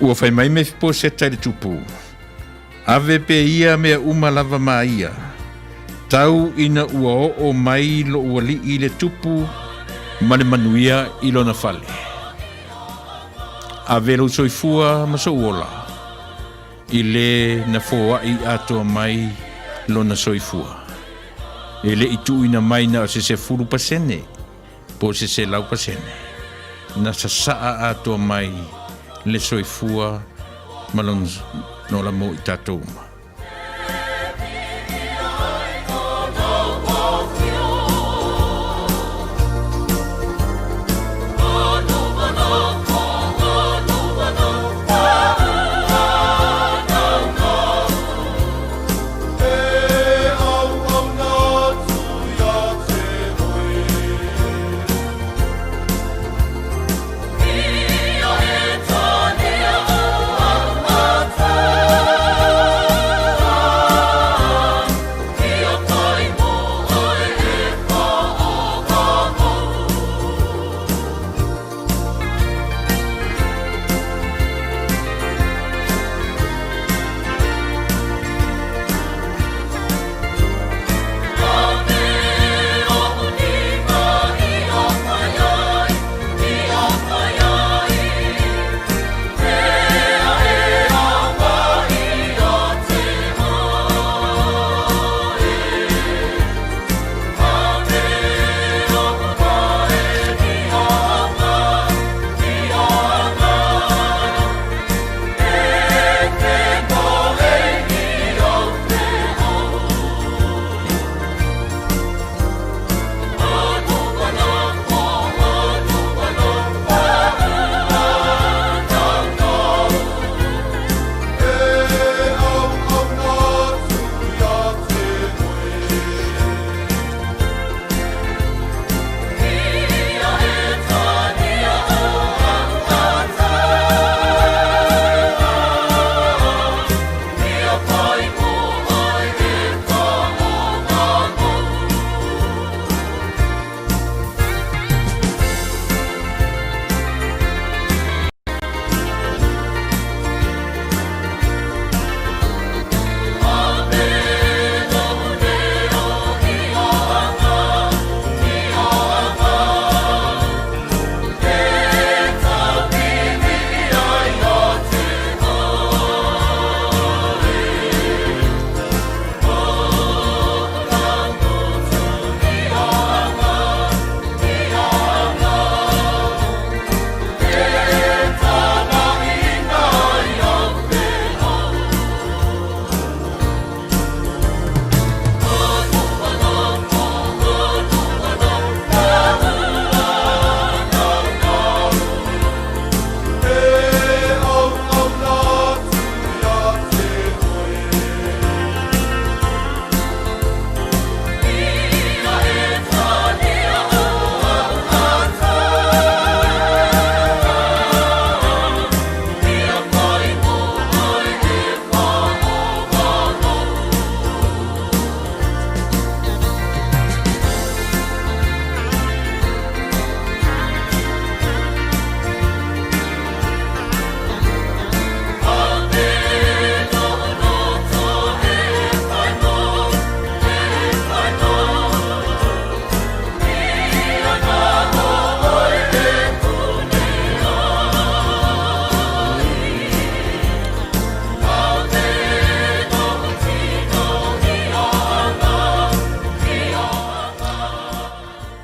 Ua fai mai me fipo seta i le tupu. Ave pe ia mea uma lava maia. Tau ina ua o mai lo ua li i le tupu ma le manuia i lona fale. Ave lo soifua ma so uola. I le na foa i atua mai lona soifua. E le itu ina mai na se fulu pasene. Po se lau pasene. Na sasaa atua mai le soifua ma lona no la mo i tatou ma.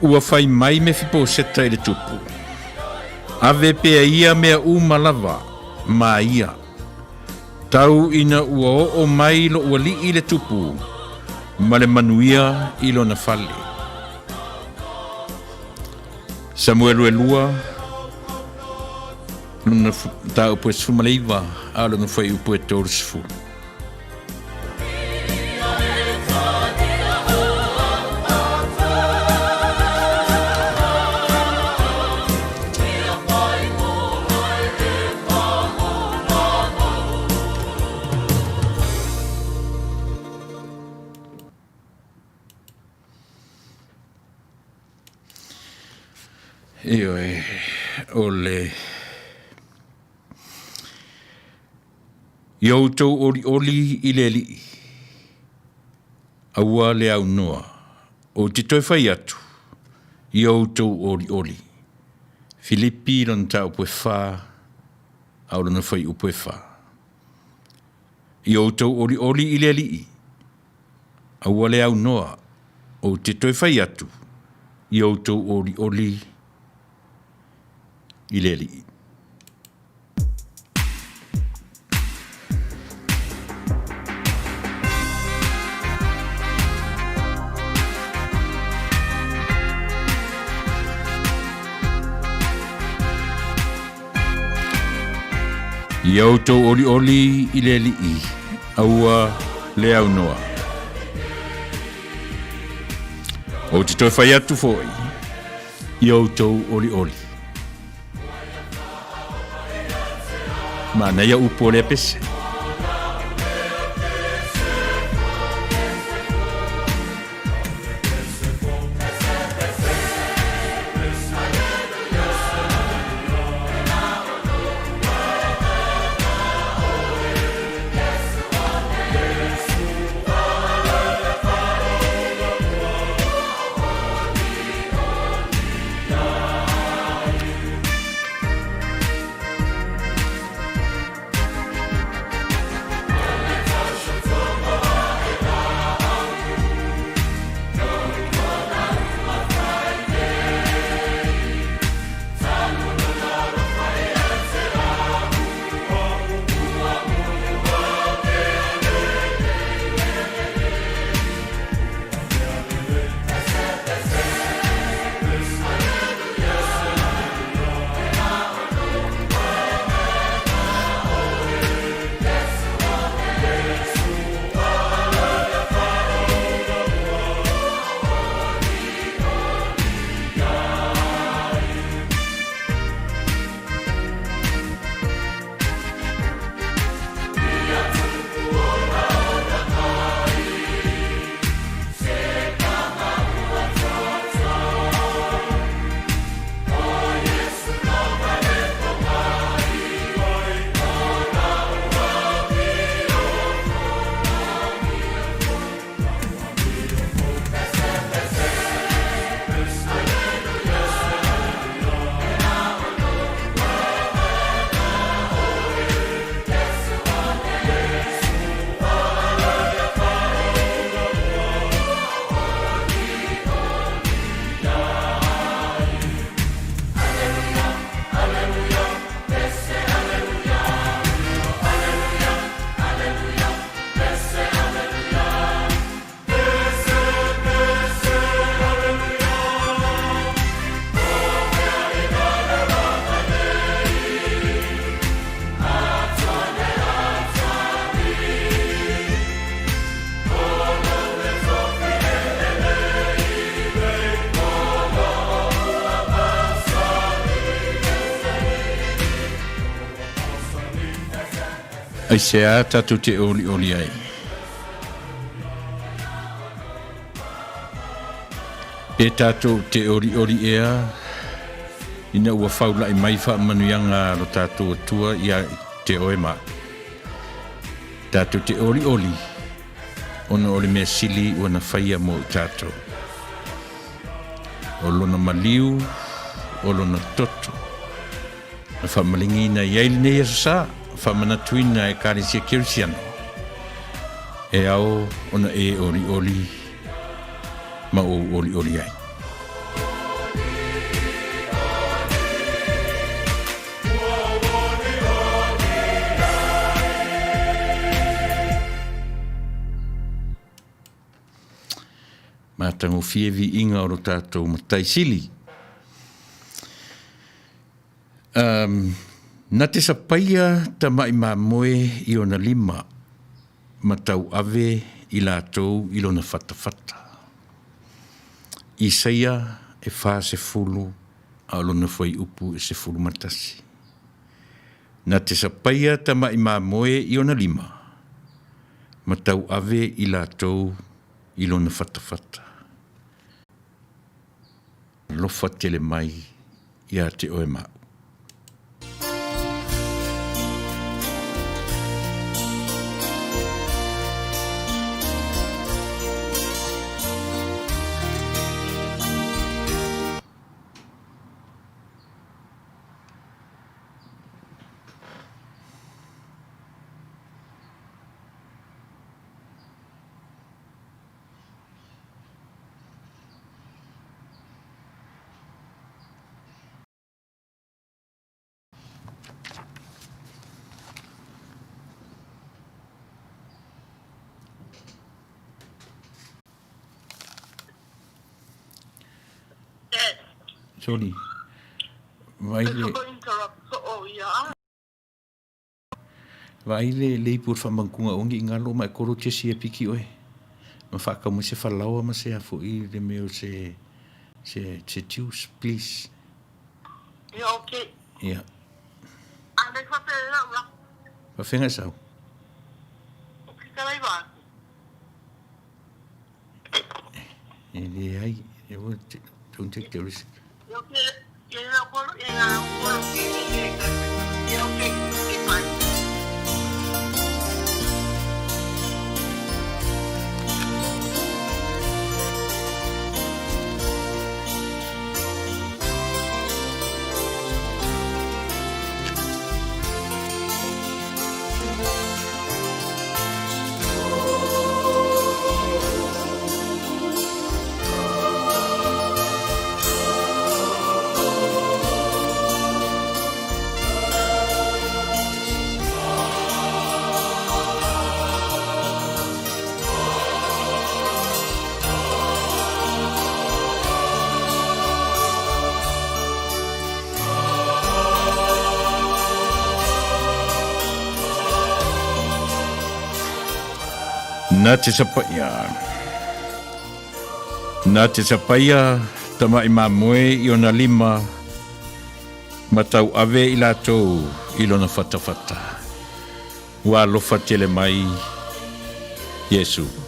Ua fai mai me fipo seta i le tupu. Ave pea ia mea uma lava, ma ia. Tau ina ua o mai lo ua li i le tupu, ma le manuia i lo na fale. Samuelu e lua, luna tau pue sumaleiva, a luna fai upu e tōru sifu. Io ole Iau tau oli i le li. Aua le au noa. O te toi whai atu. Iau tau oli. Filipi lon tau pue wha. Au lona whai upue wha. Iau tau oli i le li. Aua le au noa. O te toi whai atu. Iau tau oli i le li. Iau tau oli i le li. Aua le au noa. O te toi whai atu foi. Iau tau oli. Mana ia upo le pese. Ai se a tatu te oli ai. E tatu te oli ea, ina ua whaula i mai wha manuianga lo tatu atua ia te Omaia. Tatu te oli, ona ole mea sili ua na whaia mo i tatu. O lona maliu, o lona toto. Na whamalingi na iaili nei aso saa. Whamana tuina e karisia kirisiano. E ao ona e oli ma o oli ai. Mātango fievi inga o tātou mataisili. Na te sapaia ta mai mā moe i ona lima, matau ave i lātou i lona whatawhata. I seia e whā se fulu a lona whai upu e se fulu matasi. Na te sapaia ta mai mā moe i ona lima, matau ave i lātou i lona whatawhata. Lofa tele mai i a te Omaia. Sorry. Vai le por whamangkunga ongi ngalo mai koro te sia piki oe. Ma whaka mo se whalaua ma se afo I le meo se juice, please. Yeah, okay. Yeah. Ane whapera. Whawhenga sau. Karai wā. Le ai, don't take the risk. Nā te sapaia tama I mamue I ona lima matau ave I lātou I lona whatawhata. Wa lofa tele mai Yesu. Oh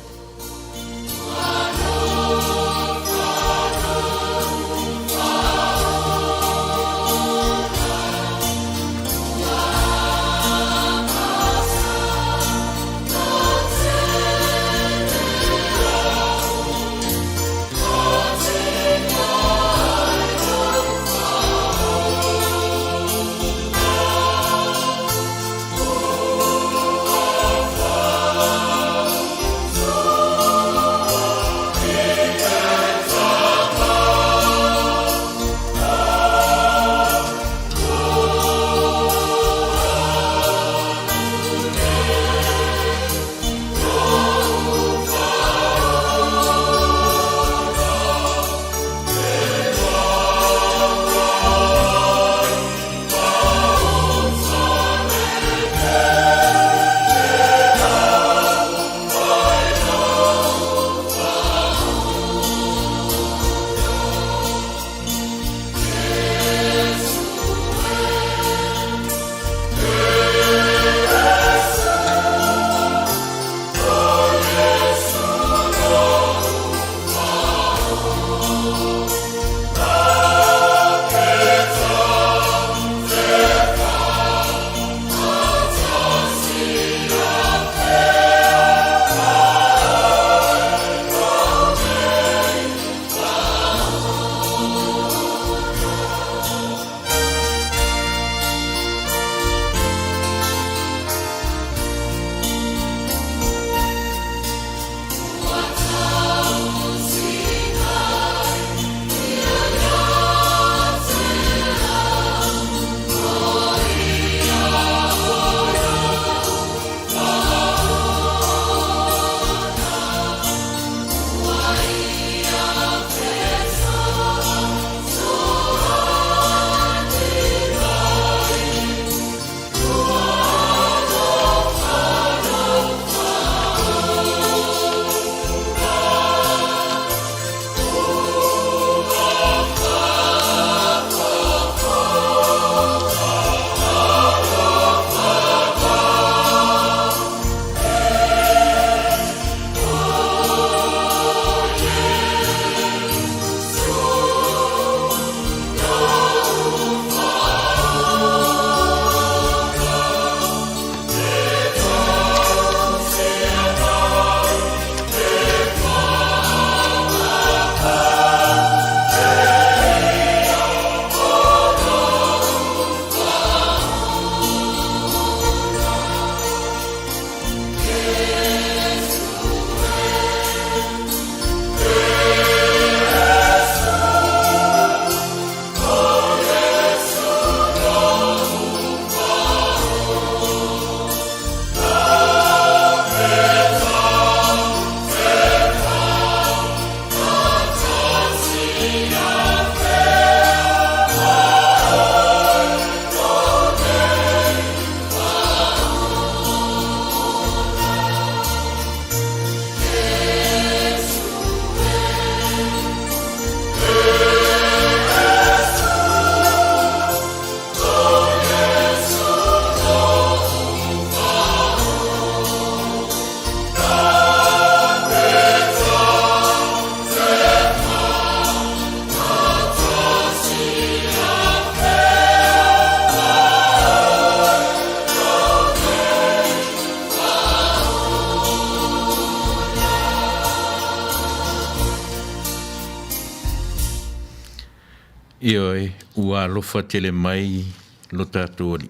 Ioe, ua lofa tele mai lo tātou ali,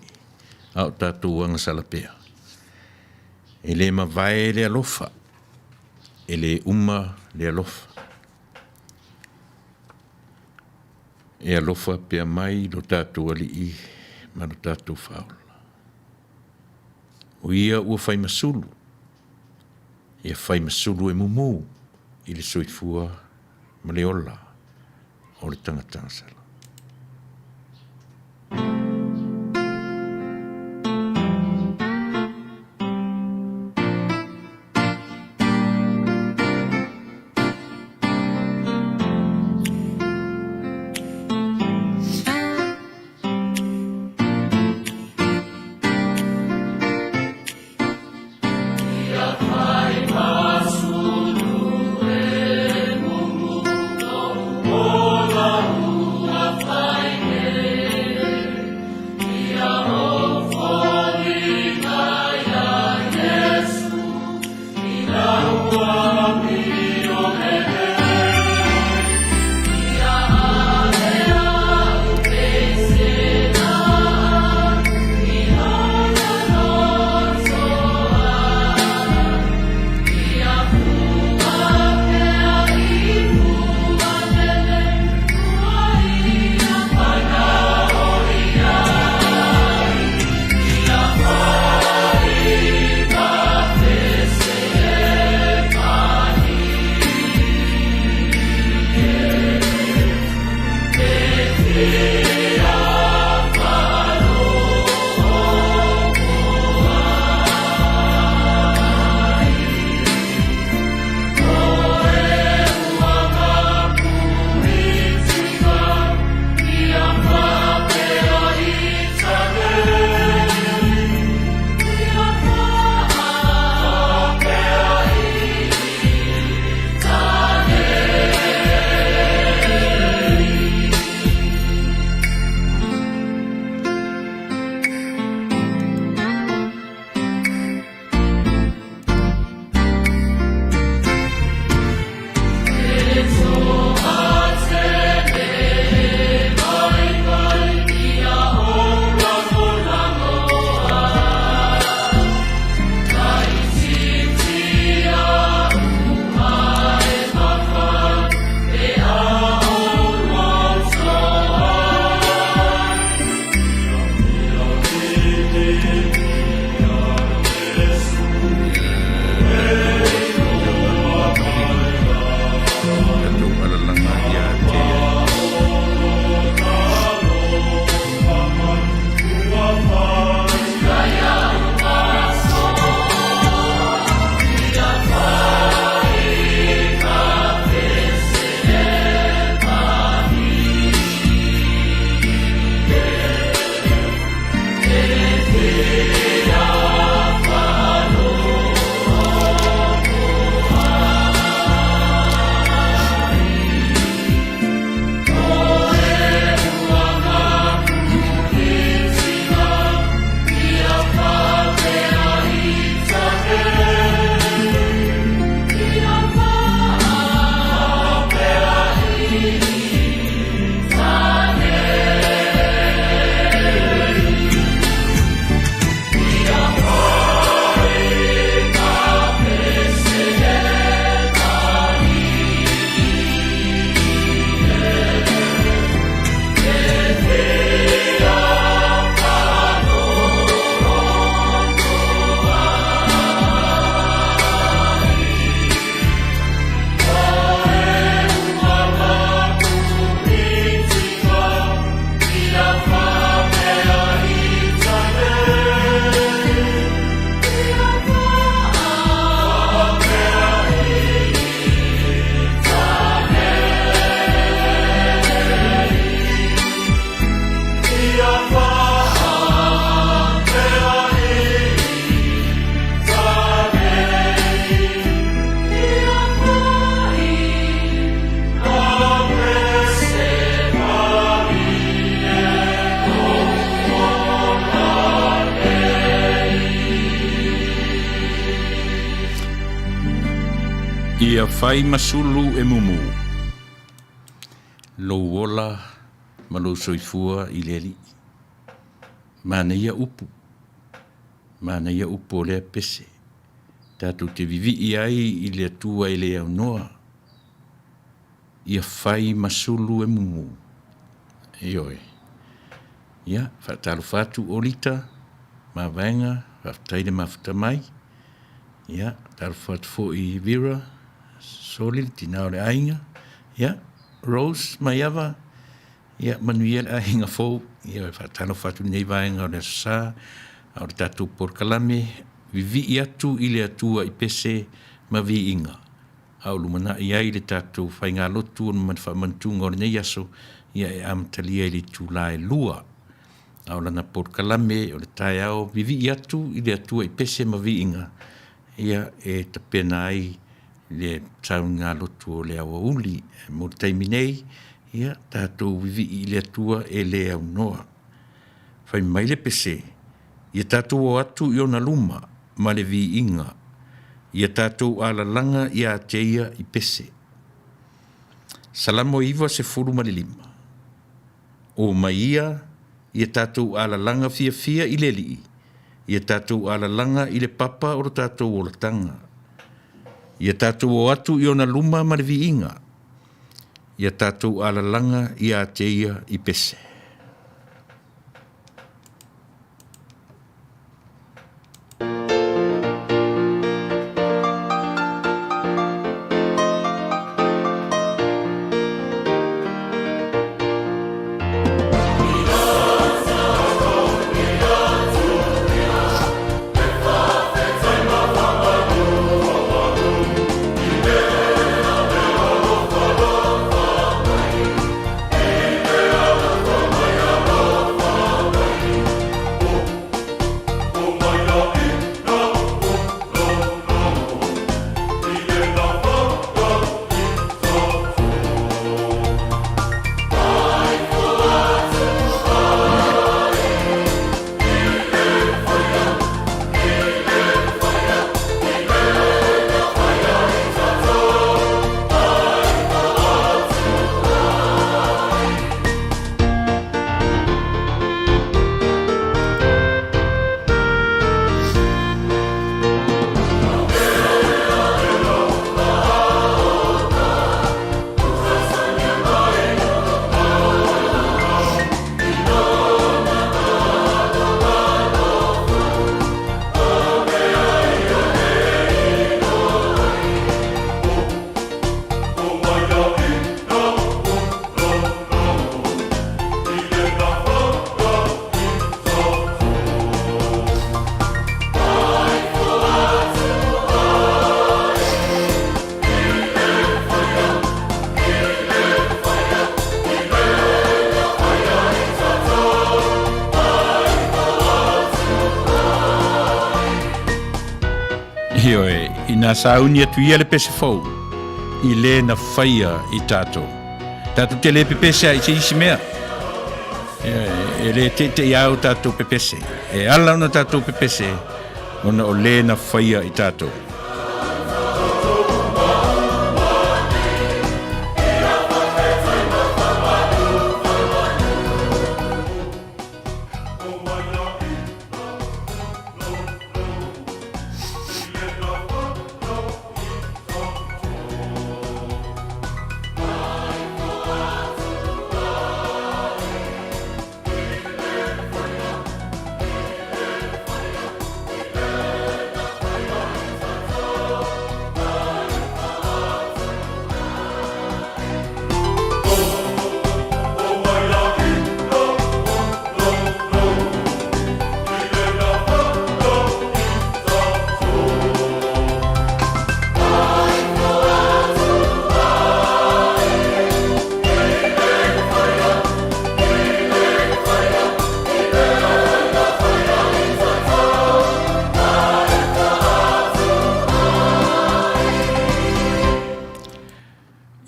au tātou anga salapea. E le mawai le alofa, e le uma le alofa. E alofa pea mai lo tātou ali I, ma lo tātou whaola. O ia ua whai masulu, ia whai masulu e mumu, I le soifua ma le ola, o le tangatanga sala. Ia whai masulu e mumu. Lo wola ma lo soifua I le ali. Manuia upu. Manuia upu o lea pese. Tatou te vivi'i ai I le atua I le aunoa. Ia fai masulu e mumu. Ioe. Ia, whaatalo fatu o lita, ma vaenga, whaataile mafuta mai. Ia, talo fatu fo I vira, solil, tinao le ainga. Ia, Rose, maiava. Ia, Manuia le ainga fo. Ia, whaatalo fatu nei vaenga o le sa, o le tatou Polokalame, Vivi'i Atu I le atua I Pese, ma viinga. Au lumana I le tatou whainga lotu, on man whamantunga o le nei aso, ia e amatalia I le Tuilaepa. Au lana Polokalame o le tai au Vivi'i Atu I le atua I Pese ma viinga. Ia e tapena ai le taunga lotu o le awa uli. Mo le taimi nei, ia tatou vivi'i I le atua e le au noa. Whai mai le pese, ia tatou o atu I ona luma, ma le viinga. Ia tatou ala langa ia teia I pese. Salamo iwa se furu ma le lima. O Omaia, ia tatou ala langa fia I le li. Ia tatou ala langa I le papa o tatou o le tanga. Ia tatou o atu I ona luma ma le viinga. Ia tatou ala langa ia teia I pese. Ioe, ina Saunia tuia le pese fou. I le na whaia I tatou. Tatou te le pepese ai te isi mea. E le te iau tatou pepese. E ala ona tatou pepese. Ona o le na whaia I tatou.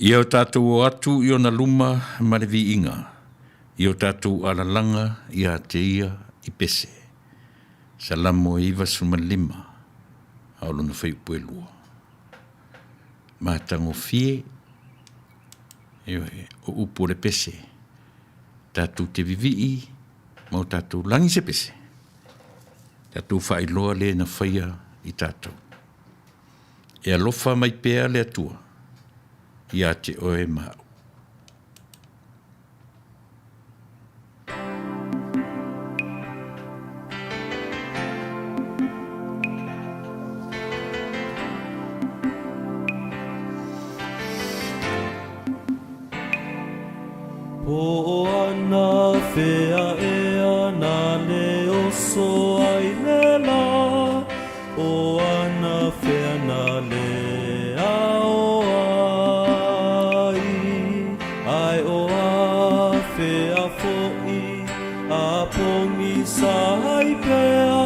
Ia o tatou o atu I ona luma ma le viinga. Ia o tatou ala langa ia te ia I pese. Salamo iwa sumalima. Aolo na whai upuelua. Mātango fie. O upo le pese. Tatou te vivi'i, mau tatou langi se pese. Tatou whailoa le na whaia I tatou. E alofa mai pēa le atua, ia te oe mau. O ana whea e ana ne oso ai le la. O ana whea na le ao ai. Ai o a whea fo'i a pongi sai pea.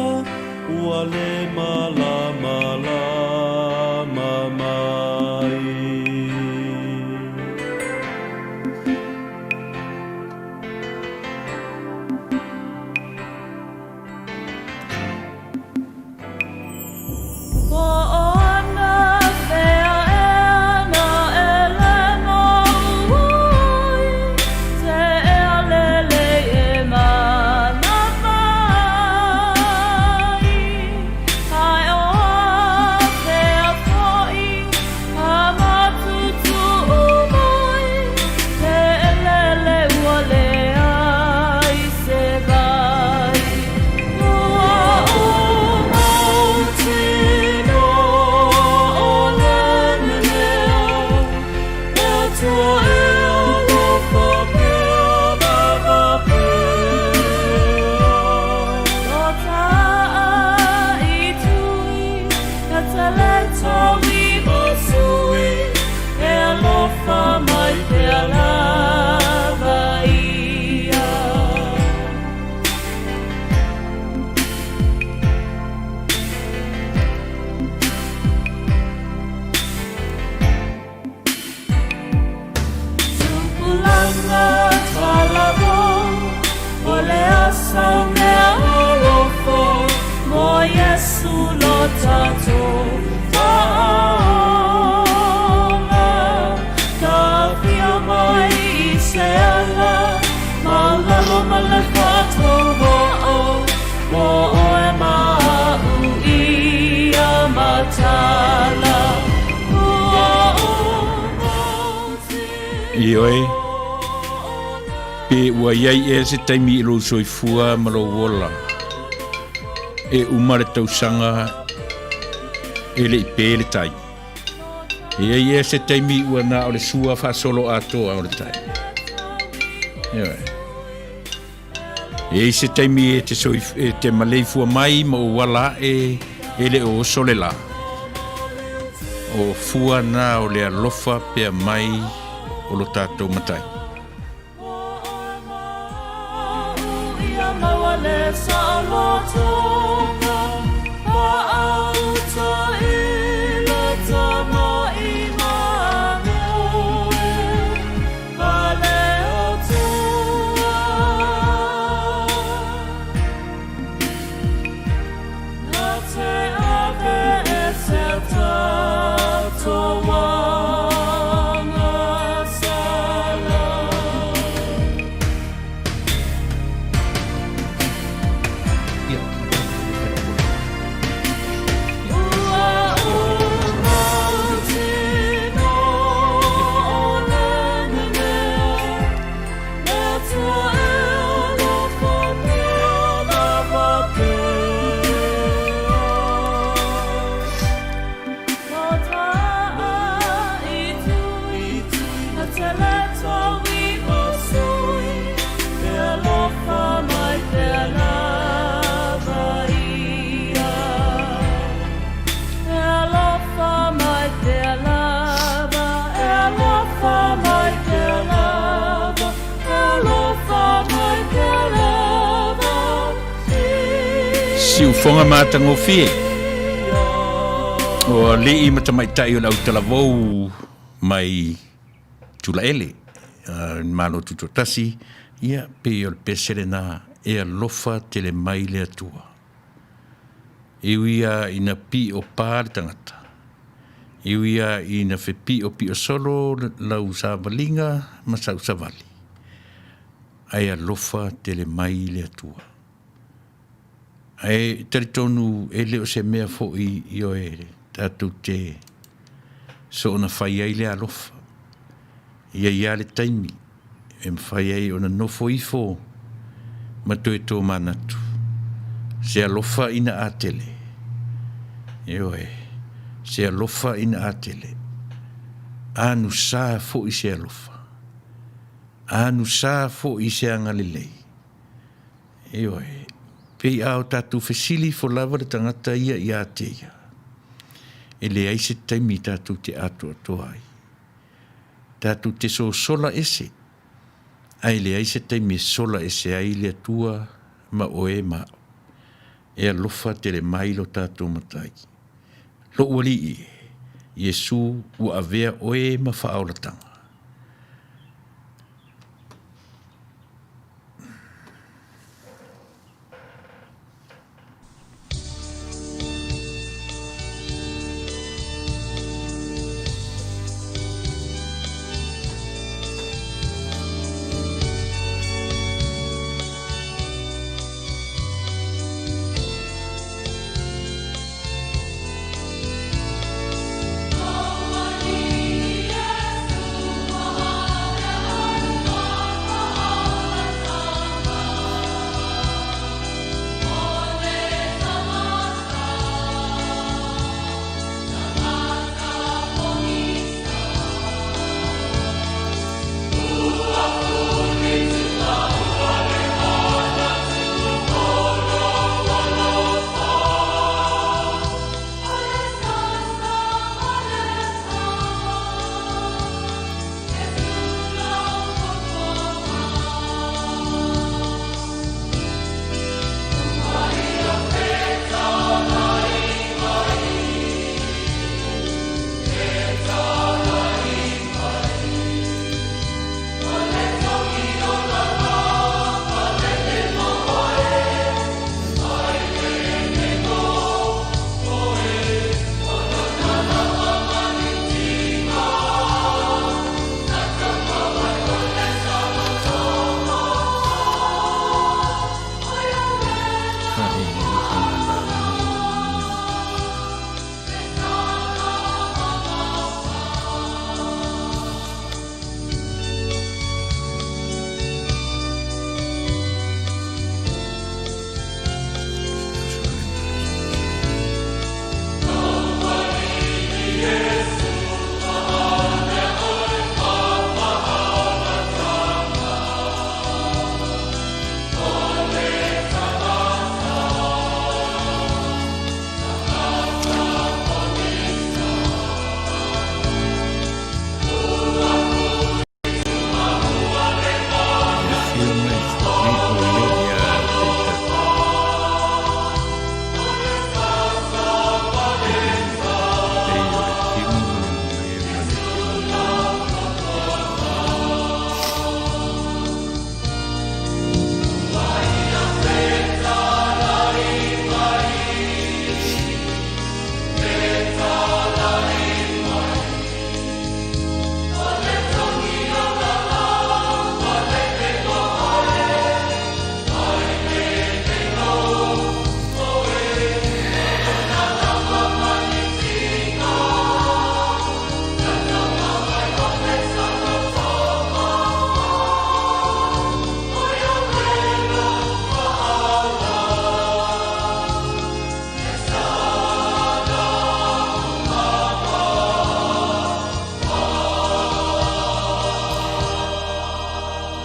Ua le mala mala mamai. Ioe, pe ua iai e se taimi I lo soifua ma lo wola. E umare tausanga e le ipe le tai. E iai e se taimi ua na o le sua fa solo atoa o le tai. Ioe. E se taimi e te maleifua mai ma o wala e le o sole la. O fua na o le alofa pe mai o lo tatou matai. Si ufonga matango fie. O lii matamaitai o lau talavou mai Tuilaepa. Malo tutotasi. Ia pe o le Pese na e alofa tele mai le atua. Iwia ina pi o pā le tangata. Iwia ina whepi o pi o solo lau sa valinga ma sau sa vali. ai alofa te le mai le atua. Ai taritonu e leo se mea fo i o e tātou te so ona whai ai le alofa. Ia le taimi e mwhai ai ona nofo i fo ma toi tō manatu. Se alofa ina atele. Se alofa ina atele. Anu sa fo i se alofa. Anu sa fo i se angalelei. Pei au tātou fesili fo lava le tangata ia i ate ia. E le aise taimi tātou te atua toa ai. Tātou te so sola ese. Ai le aise taimi sola ese ai le atua ma oe ma. E alofa te le mailo tātou matai. Lo wali i. Yesu ua avea oe ma whaaulatanga.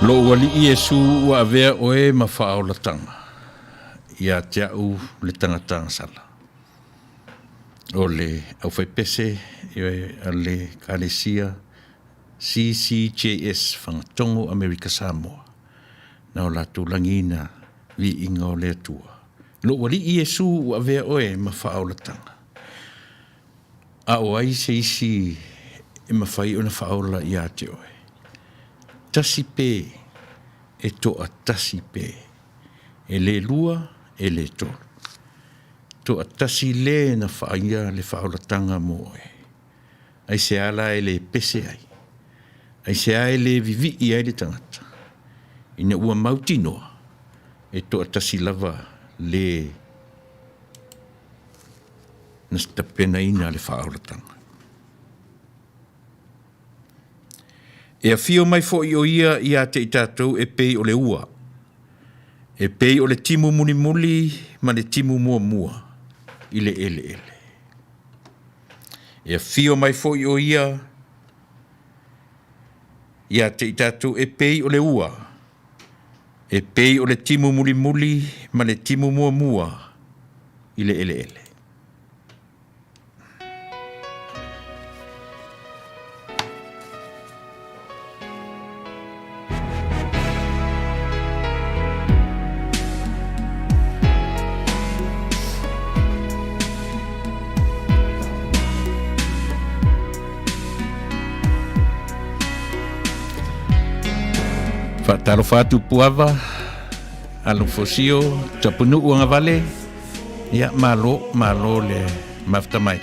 Lo wali i Yesu ua avea oe ma whaaulatanga. Ia te au le tangata sala. O le au whai pese, a le kalesia CCJS Whangatongo Amerika Samoa. Na o latu langina vi inga o le atua. Lo wali i Yesu ua avea oe ma whaaulatanga. A o ai se isi e ma whai ona whaaula i a te oe. Tasi pē e toa tasi pē. E le lua e le tolu. Toa tasi le na whaia le whaolatanga mo e. Ai se ala e le pese ai. Ai se ai le vivi'i ai le tangata. ina ua mautinoa e toa tasi lava le na stapena ina le whaauratanga. E a fio mai fo i o ia i a te i tātou e pei o le ua. E pei o le timu muni muli ma le timu mua mua i le ele ele. E a fio mai fo i o ia i a te i tātou e pei o le ua. E pei o le timu muli muli ma le timu mua mua i le ele ele. Talo fatu puava alo fosio tapunu uanga vale ya malo le maftamai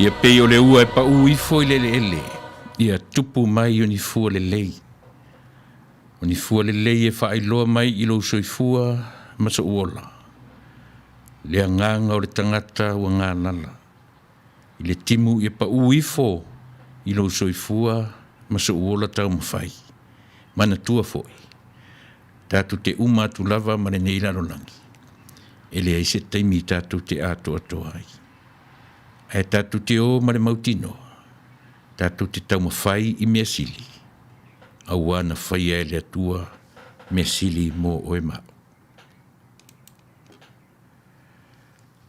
Ia pei o le ua e pa ui foi le ele. Ia tupu mai o ni fua le lei. O ni fua le lei e whaailoa mai i lo soifua masa uola. Le anganga o le tangata ua ngā nala. I le timu ia pa ui fo i lo soifua masa uola tau mawhai. Mana tua foi. Tātu te uma tu lava ma le neila no langi. Ele ai se taimi tātu te ato atoa ai. E tātu te o ma le mautino. Tātu te tau mawhai i mea sili. Aua na whai e le atua mea sili mō oe mao.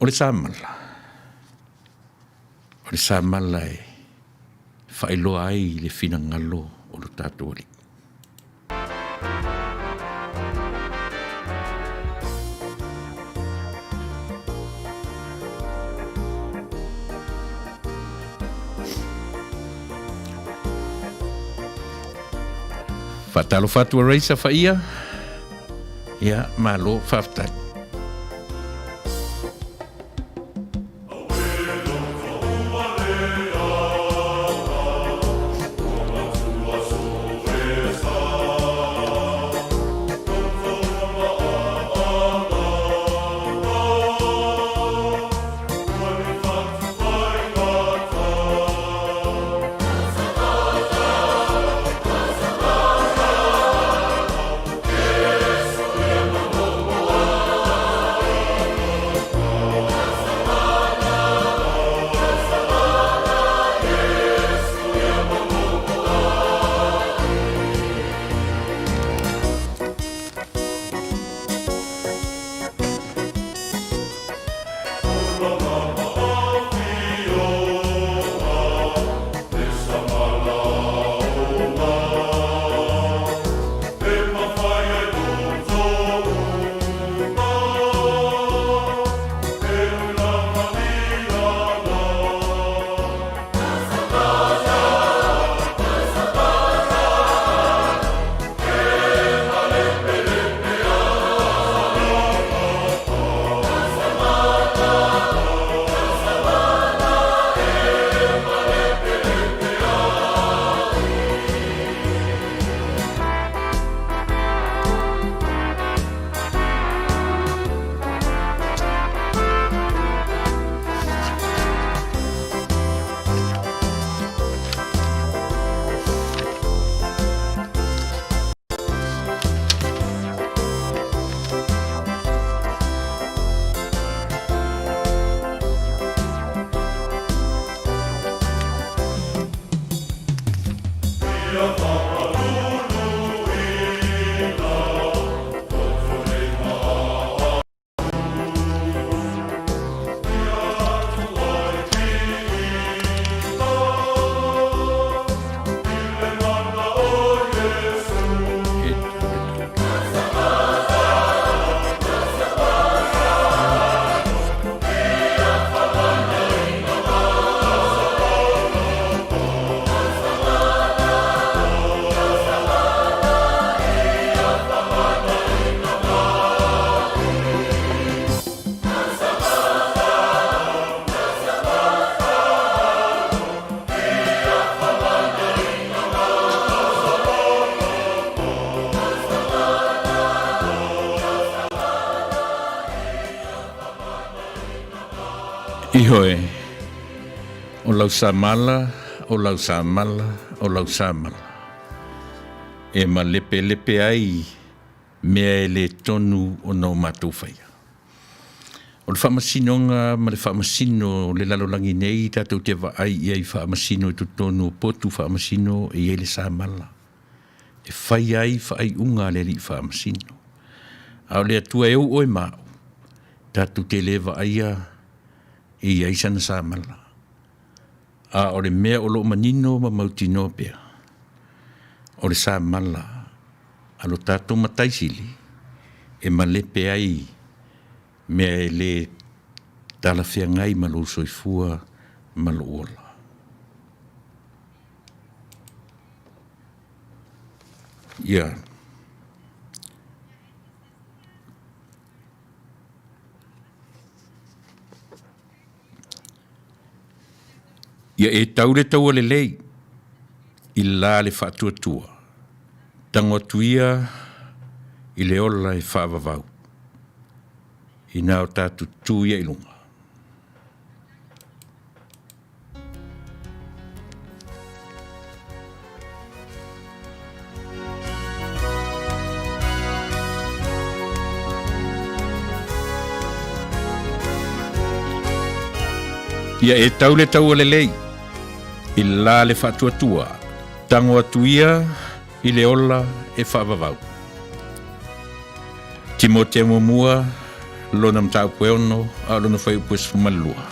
O le sāmala. O le sāmala e whailoa ai le whina ngalo o lo tātu ori. Fatalo fatua reisa faia. Ia malo faftai. Ihoe, o lau samala, o lau samala, o lau samala. E ma lepe ai, mea e le tonu o nau mātou whaia. O le whamasinonga, ma le whamasino, le lalolangi nei, tātou te wa ai i whamasino i tonu potu whamasino e le samala. E whai ai whai unga le li whamasino. Au le atua e o e mau, tātou te lewa aia, e aisana samala. A o le mea o lo manino ma mautino pia. O le samala, a lo tātou mataisili, e ma lepe ai, mea e le tala whiangai ma lo soifua ma lo ola. Ia. Ia e taule tau le lei, i la le whaatuatua. Tango tuia, i le ola e whaavavau. I nao tātu tuia i lunga. Ia e taule tau le lei, i la le whaatuatua, tango atuia i le ola e whaavavau. Timote mua, lona mtau pueono, a lona whai upes fumalua.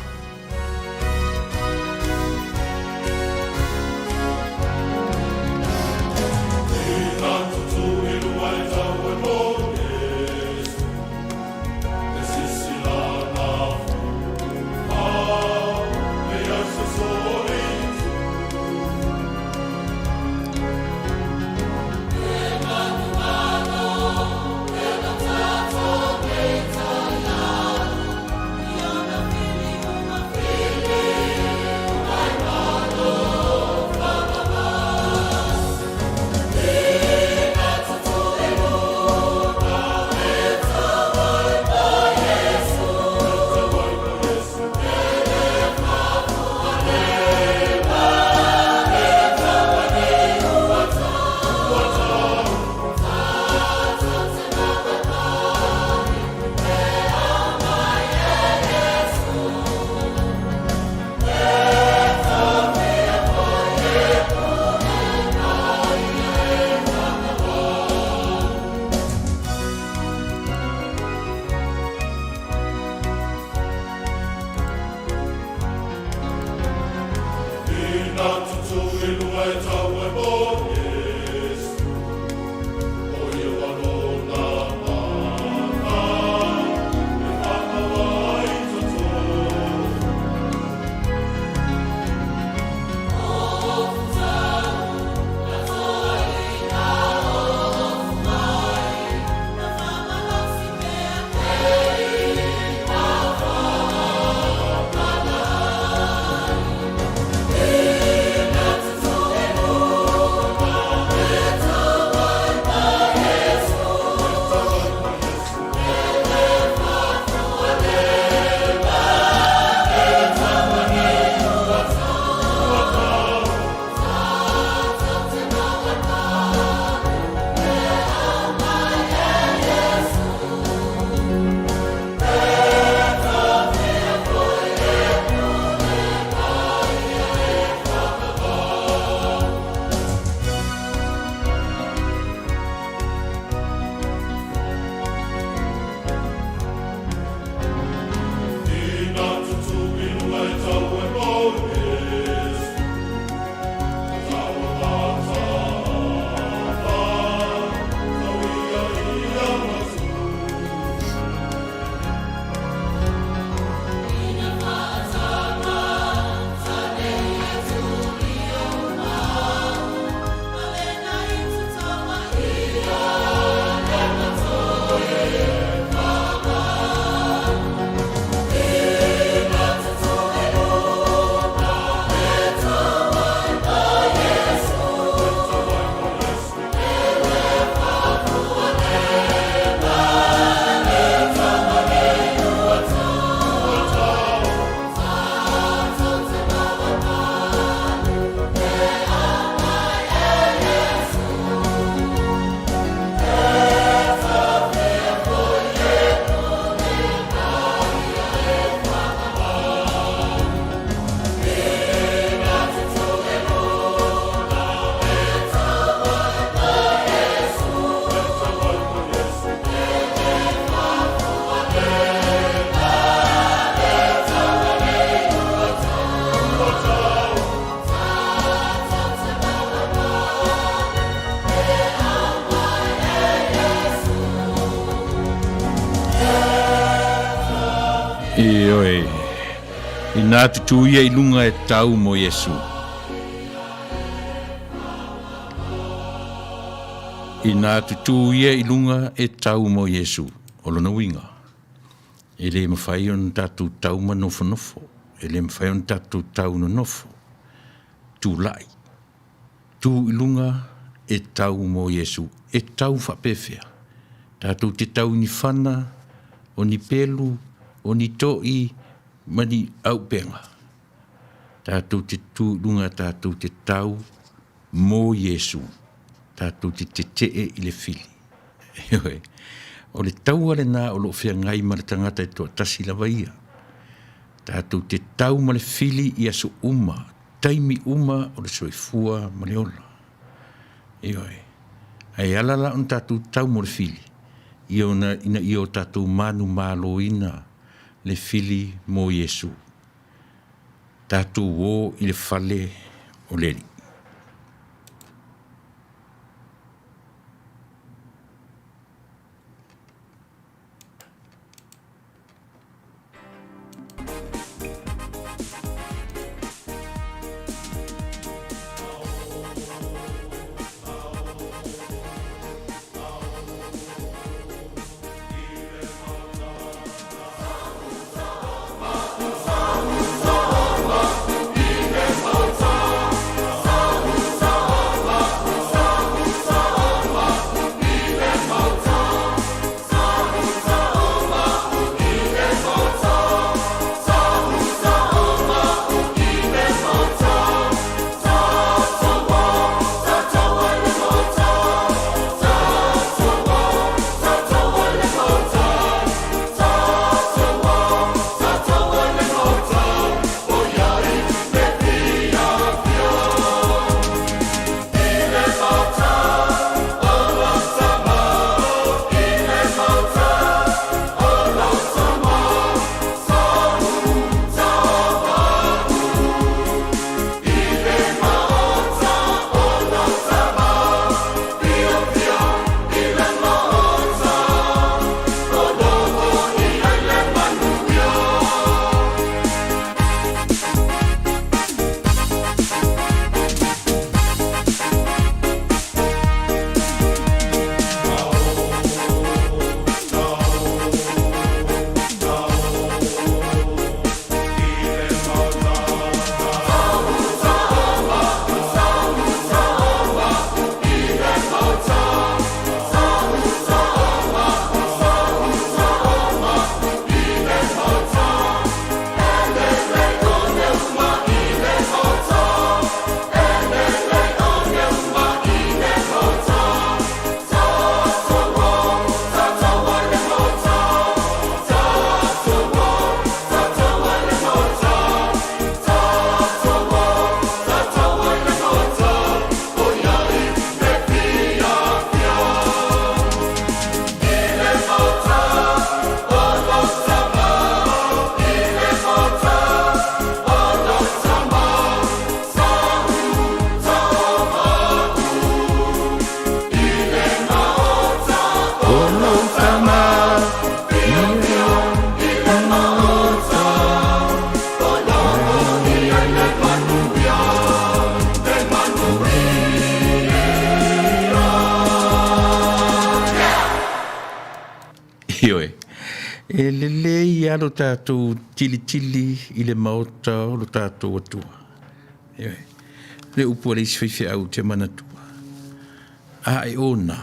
E oe, i nā tutu ia i lunga e tau mo Yesu. I nā tutu ia i lunga e tau mo Yesu. Olo na winga. E le mawhai on tātou tau ma nofo nofo. E le mawhai on tātou tau no nofo. Tuilaepa. Tu i lunga e tau mo Yesu. E tau whapewhia. Tātou te tau ni whana, o ni pelu, o ni toi, mani au penga. Tātou te tu lunga, tātou te tau mo Yesu. Tātou te tee i le fili. O le tau ale nā o lo whea ngai ma le tangata e toa tasi lawa ia. Tātou te tau ma le fili i aso uma, taimi uma o le soifua ma le ola. Ai alala on tātou tau mo le fili. Ina i o tātou manu malo ina le fili mo Yesu. Tātou o i le fale o leri. E lelei alo tātou tili i le maota o lo tātou atua. Le upo le iswhiwhi au te manatua. A e ona,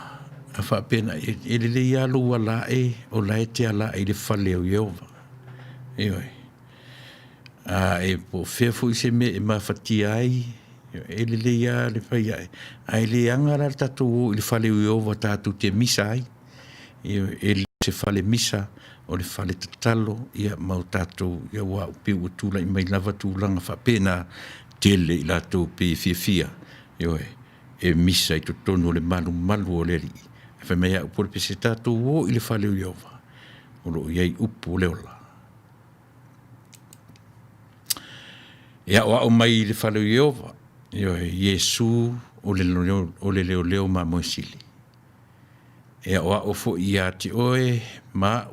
a whapena, e lelei alo wa lae o lae te ala i le whale o Yehova. A e po whewhu i se me e mawhati ai, e lelei a le whai ai. A e le angara tātou o i le whale o Yehova tātou te misa ai. E le se whale misa o le whale tatalo ia mau tātou ia wā upiu o tūla i mai lava tūlanga whapena tele i lātou pe fia. E misa i totonu o le malu o le ri. E whai mea upore pe se tātou o i le whale o Yehova. O lo iai upu o leola. Ia o mai i le whale o Yehova. Yesu o le leo ma moesili. E o fo ia te oe ma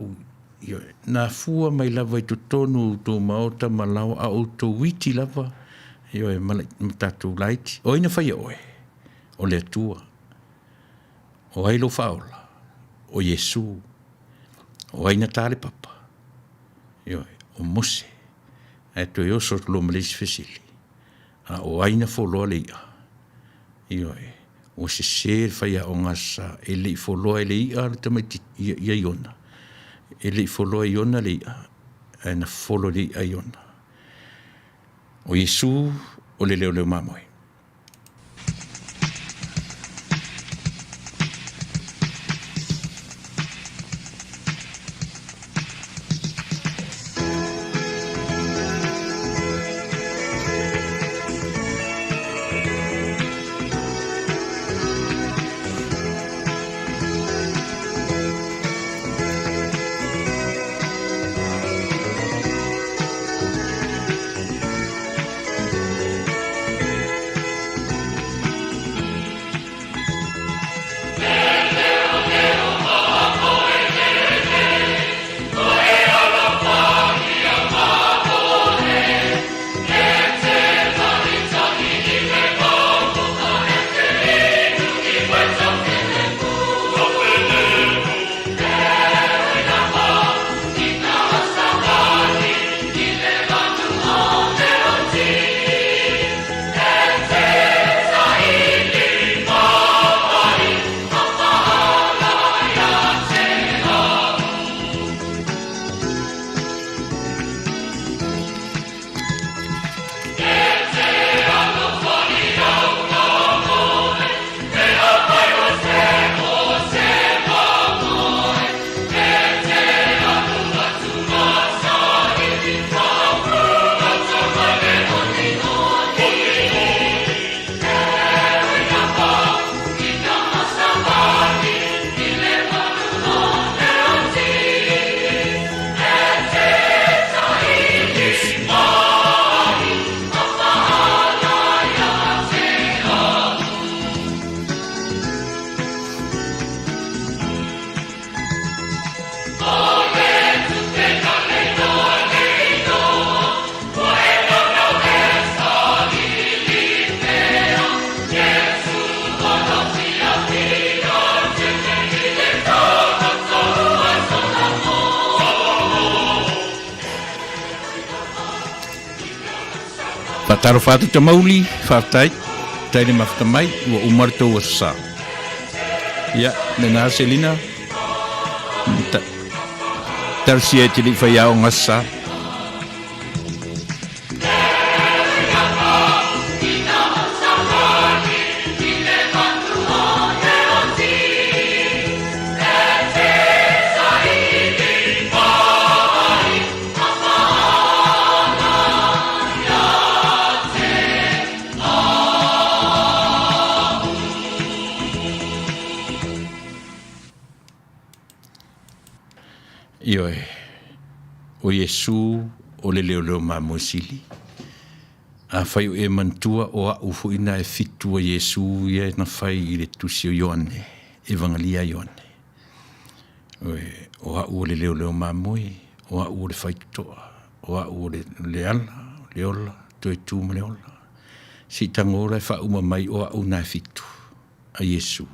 Io, nā fua mai lava I tu tonu tō maota malawa a o tō witi lava. Io e Tatou laiti. O ina whaia oe. O le atua. O ailo whaola. O Yesu. O aina tāle papa. Io o Mose. E to e oso lo malesi fesili. A o aina foloa le ia. Io e. O se ser whaia o ngasa. E le I foloa e le ia le tamaiti ia iona. E le I foloa iona le ia. E na folo le ia iona. O Yesu o le leo leo mamoe. Taro fatu te mauli, fatai, taile mafta mai, ua umarto ua sa. Ia, nena Selina, tarsia te li whaiao ngasa. Ioe, o Yesu o le leo leo mamosili. A whai o e mantua o a ufo ina e fitu o Yesu ia na whai I le tusi o Ioane, evangelia Ioane. O a u le leo leo mamoe, o a u le whai tutoa, o a u le ala, le ola, toi tūma le ola. Si tangora e wha uma mai o a u na e fitu, a Yesu.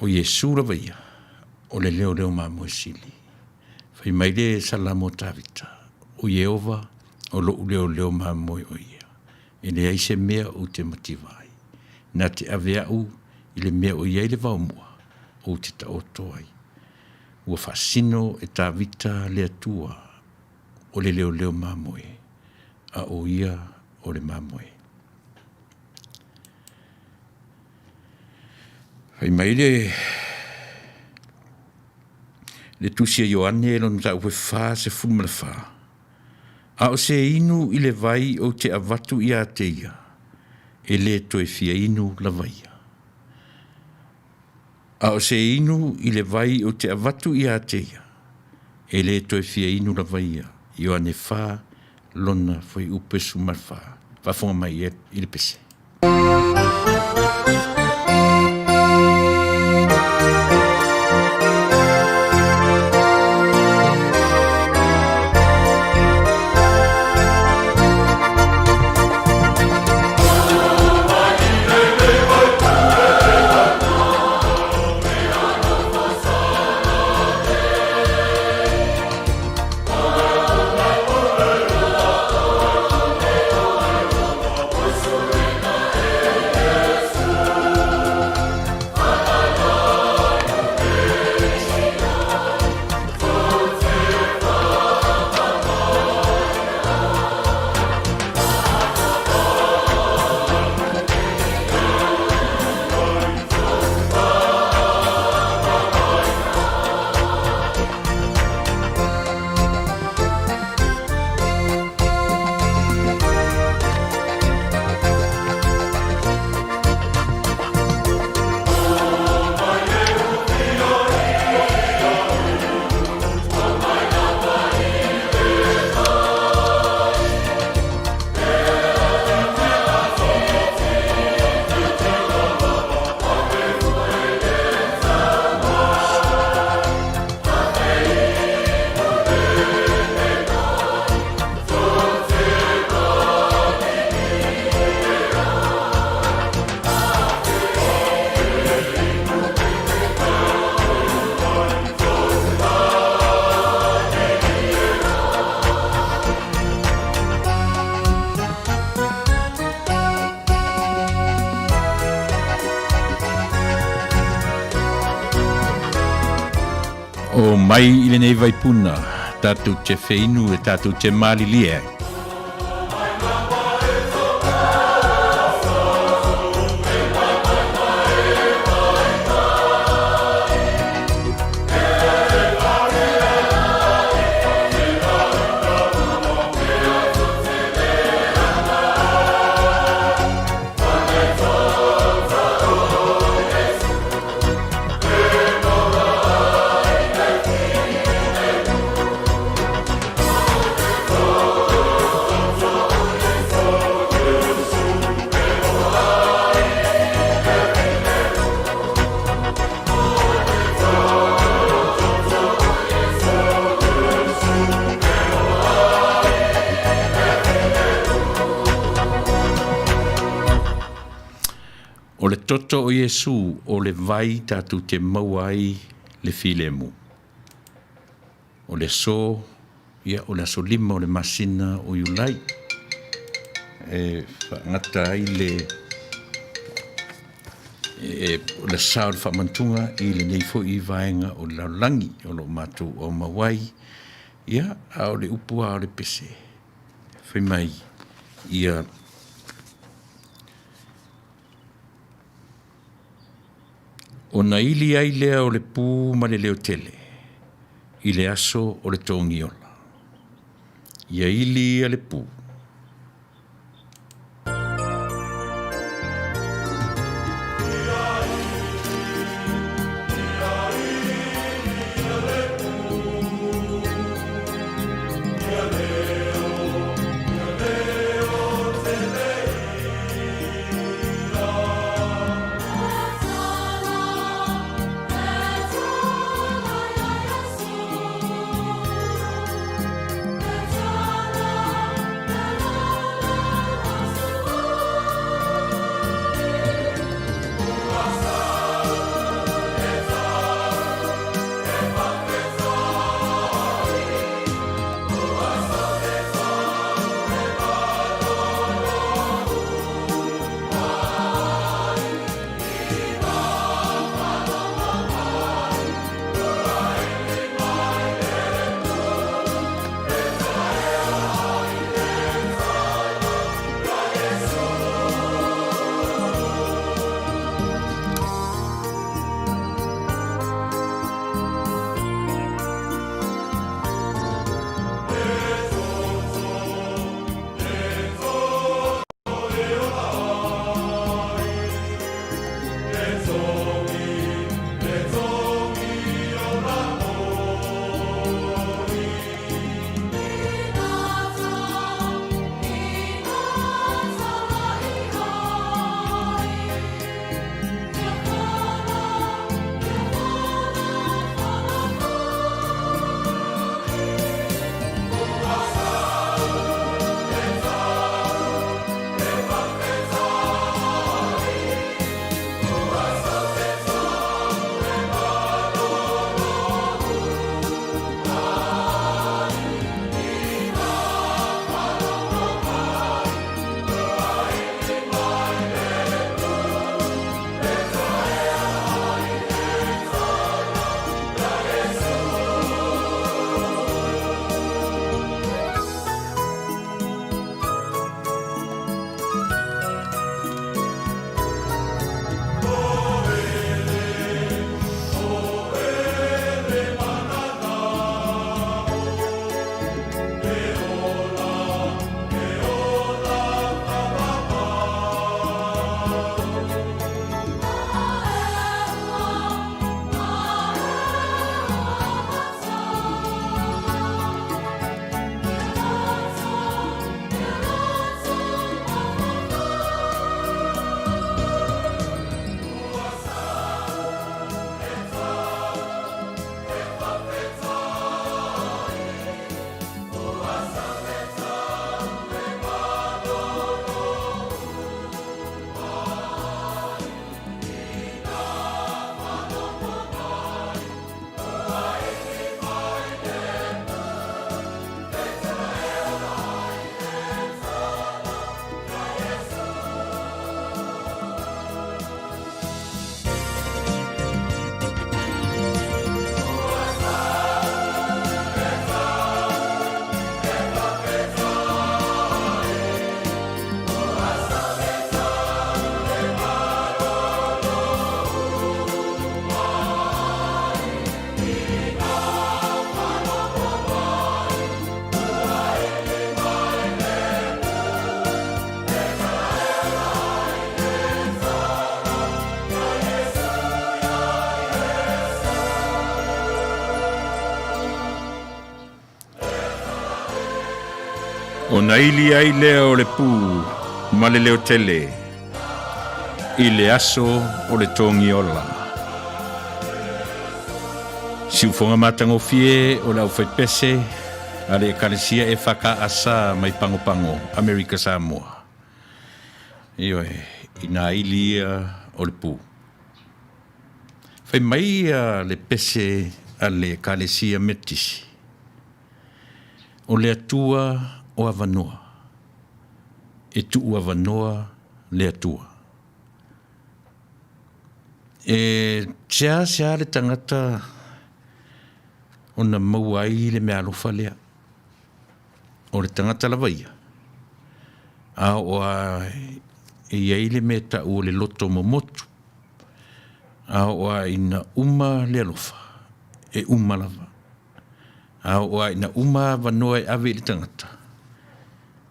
O Yesu la vaia. O le leo leo mamoe sili. Whai mai le salamo tavita. O Yehova, o lo leo leo mamoe o ia. E le aise mea o te mativai. Nā te avea u, I le mea o ia I le vaumua, o te ta otoai. Ua fasino e tavita le atua, o le leo leo mamoe. A o ia o le mamoe. Whai mai le tusia Ioane lon tau pe fa se fulma le fa. A o se inu I le vai o te avatu I a teia. E le toe fia inu la vaia. A o se inu I le vai o te avatu I a teia. E le toe fia inu la vaia. Ioane fa lona foi upe sumar fa. Va fonga mai I le pese. O mai I lenei vaipuna, tātou te whainu e tātou te mālilia. O le toto o Iesu o le vai tātou te mauai le filemu. O le so, ia o le so lima o le masina o iulai. E whaangata ai o le sao le whamantunga I le neifo I vaenga o le laulangi o lo mātou o mawai. Ia a o le upua o le pese. Whaimai ia o na ili ai lea o le pū ma le leo tele, I le aso o le tongi ola. Ia ili a le pū. O na ili ai lea o le pū, ma le leo tele, i le aso o le tongi ola. Si ufonga matango fie o le au fai pese, a le ekalesia e whaka asa mai pango Amerika Samoa. Ioe, i nā ili o le pū. Fai mai le pese a le ekalesia metisi. O le atua o Avanoa. E tu Avanoa le atua. E tia sea le tangata o na mauai le mea alofa lea. O le tangata la vaia. A oa e iai le mea ta o le loto momotu. A oa ina uma le alofa. E uma lava. A oa ina uma Avanoa e ave le tangata.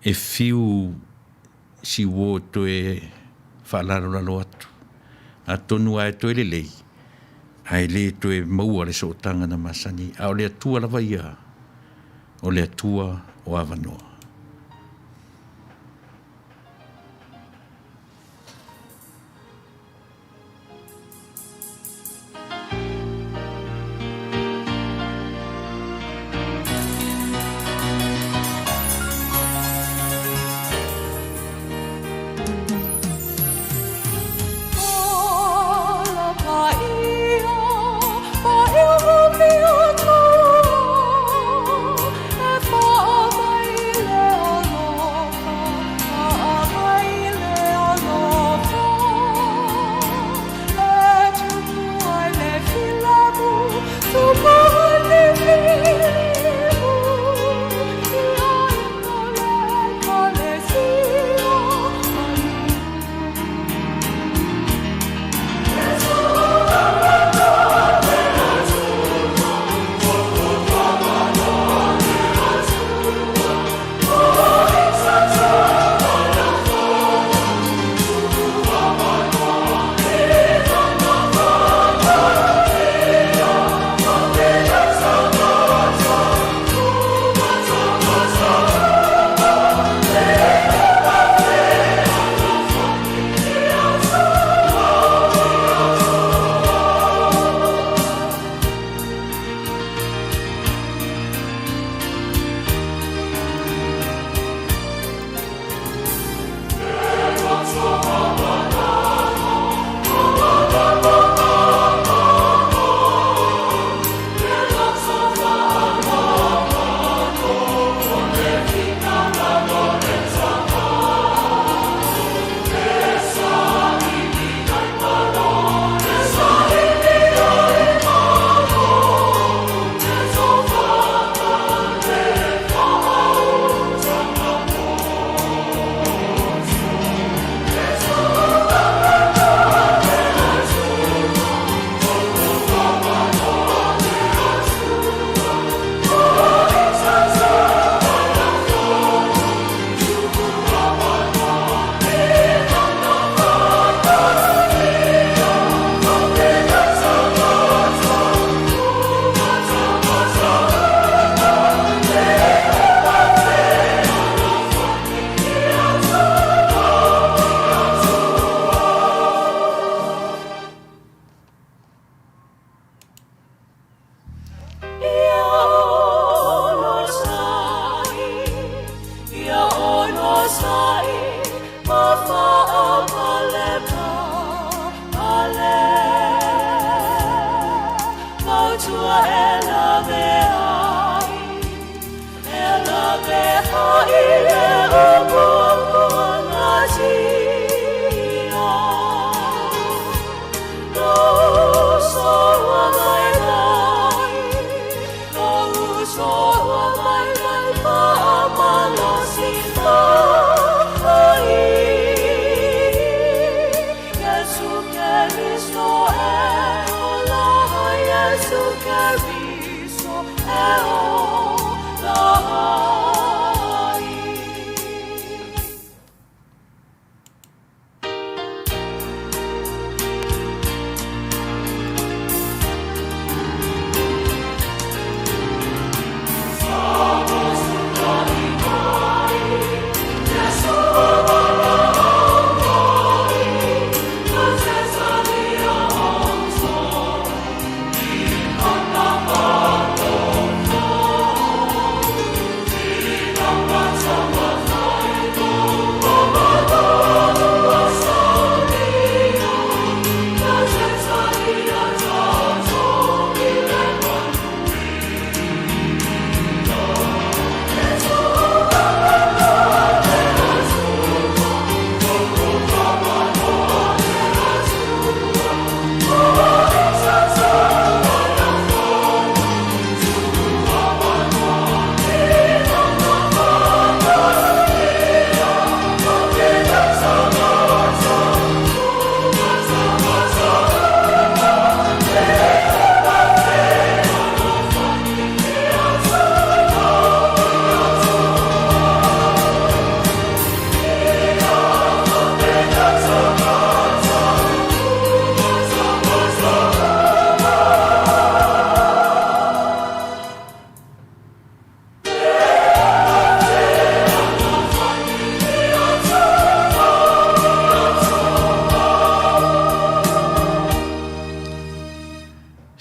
E fiu si wo to e whaalaro lalo atu. A tonu ai to e le lei. Ai le to e maua le sootanga na masani. A o le atua lava ia. O le atua o Avanoa.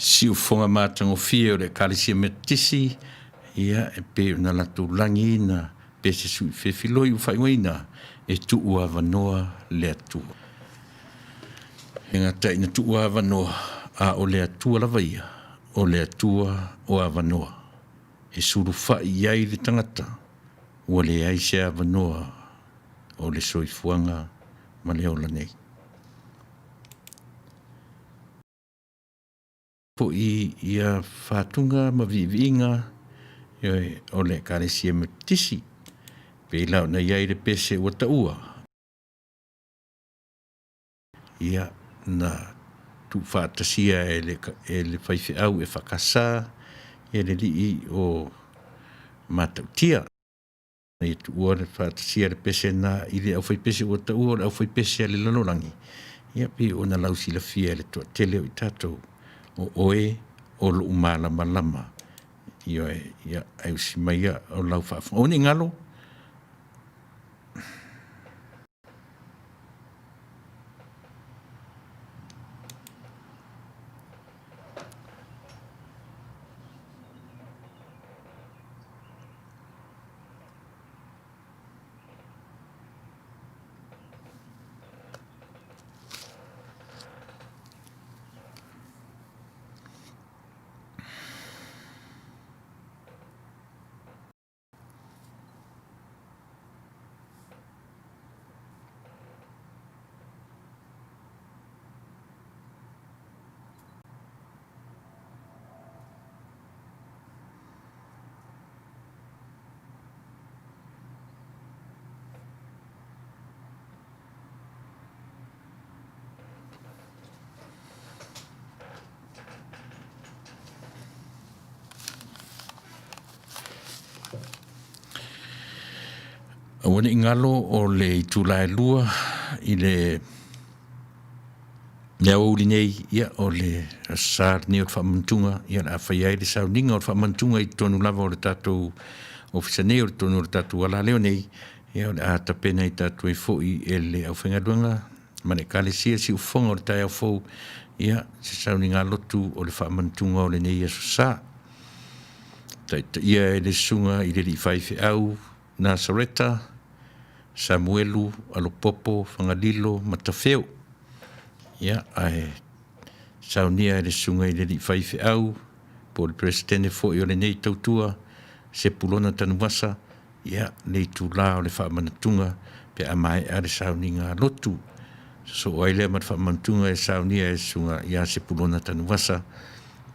si o fonga mātango fia o le kalisia me tisi, ia e pe na latu langi na pese sui whewhiloi u whaingoina e tuua wanoa le atua. E ngata ina tuua wanoa a o le atua lava ia, o le atua o a wanoa. E suru whai iai le tangata, ua le ai se a wanoa o le soifuanga ma le ola nei. Po ia whatunga ma viviinga o le karesia me tisi. Pe lau na iai le pese ua taua. Ia na tu whaatasia e le whaife au e whakasa e le lii o matautia. Ia tu ua le whaatasia le pese na i le au whai pese ua taua o le au whai pese le lalorangi. Ia pe o na lausi la fia le tua tele o i tatou. O oe o lo malama lama ia ai si mai o lau fa o ni ngalo o ni ngalo o le Tuilaepa i le o Lenei ia o le sar ni o whamantunga ia a whaiai le sauninga o whamantunga i tonu lava o le tatou ofisanei o le tonu o le tatou ala leo nei ia o le a tapena i tatou e fōi e le au whengaduanga ma le kalesia si ufonga o le tai au fōu ia se sauninga lotu o le whamantunga o le nei aso sa ia e le sunga i le li whaife au Nasareta, Samuelu, Alopopo, Fangalilo, Matafeo. Ia, ai Saunia e le sunga i le li whaife au, po le presidente fo i o le nei tautua, se pulona tanumasa, ia, nei tu la o le whaamanatunga, pe a mai a le sauninga lotu. So oaile mat whaamanatunga e Saunia e sunga ia se pulona tanumasa,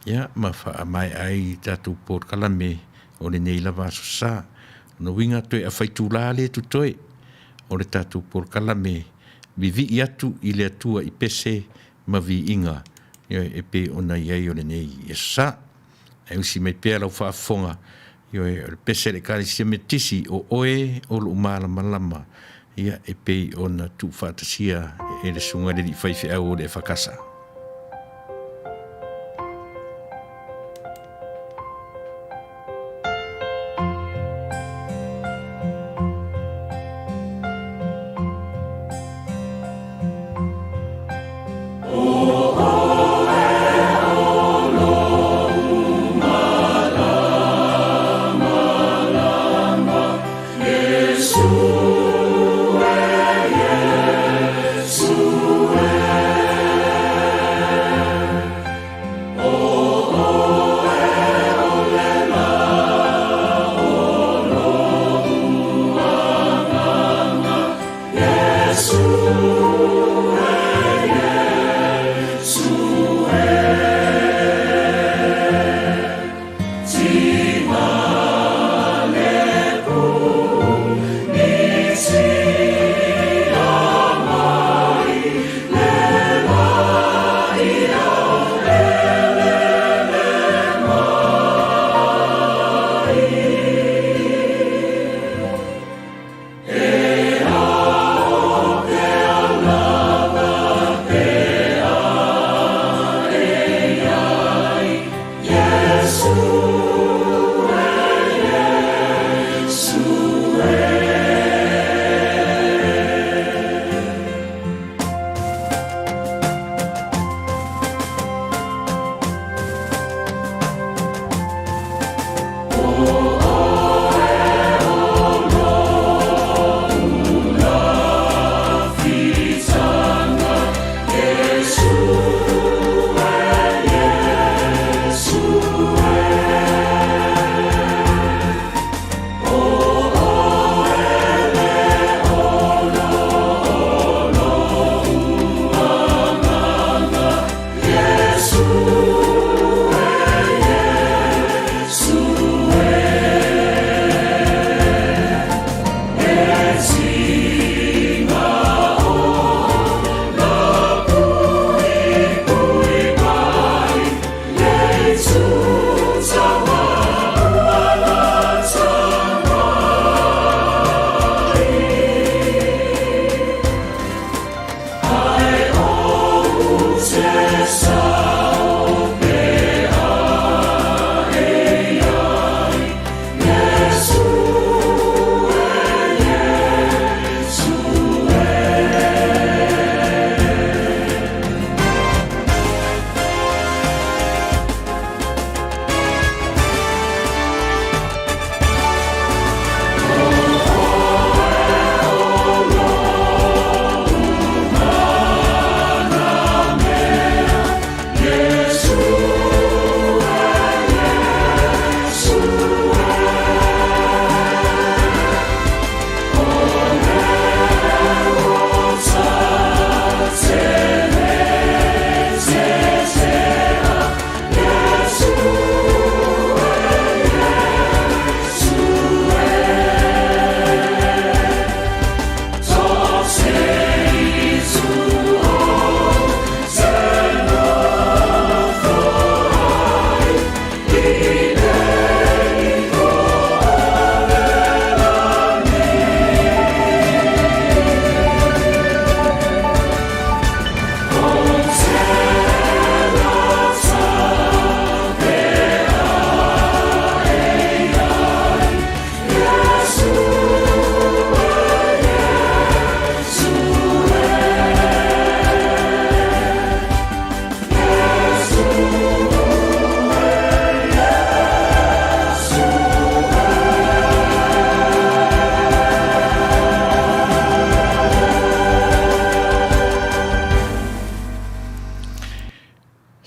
ia, ma wha mai ai tatu Polokalame o le nei lava aso sa. No winga toi a whaitula le tu toi o le tatu Polokalame Vivi'i Atu i le Atua i Pese ma Vivi'inga e pe ona iai o Lenei e sa e usi mai pēr au whaafonga le Pese le kalisia me tisi o oe o lo umala malama ia e pe ona tu whaatasia e le sunga le li whaife au o le whakasa.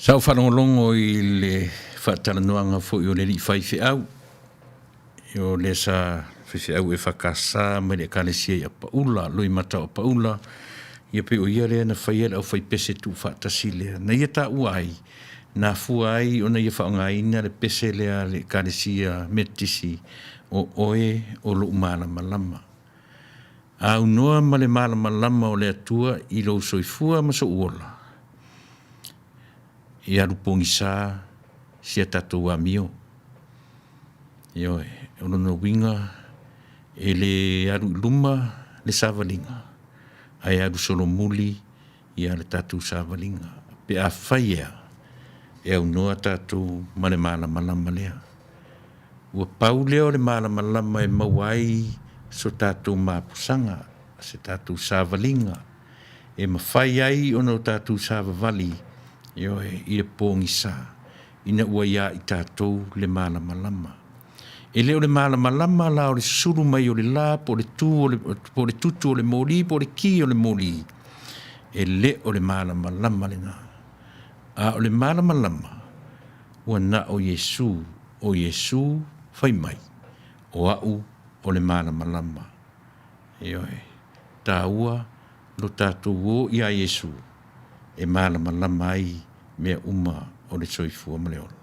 Sau whanongolongo I le whatalanoanga fo I o le li whaiwhi au. I o le sa whaiwhi au e whakasa me le kalesia I a paula, loi mata o paula. Ia pe o ia lea na whaiela au whai pese tu whaatasi lea. Na ia ta uai, na fua ai o na ia whaongaina le pese lea le kalesia metisi o oe o lo umana malama. A unoa ma le malama lama o le atua I lo soifua ma so uola. Ia rupongi sa sia tatou amio. Ioe, o no winga e le aru luma le savalinga. Ai aru solo muli ia le tatou savalinga. Pe a whaia e au noa tatou ma le malama lama lea. Ua pau leo le malama lama e mawai so tatou mapusanga, se tatou savalinga. E mawhai ai o no tatou savavali, ioe, I le pōngi sa, ina ua ia I tatou le malama lama. E leo le malama lama la o le suru mai o le la, po le tutu o le moli, po le ki o le moli. E le o le malama lama le na. A o le malama lama, ua na o Yesu fai mai, o au o le malama lama. Ioe, tā ua lo tātou o ia Yesu, e malama lama ai mea uma o le soifua ma le ora.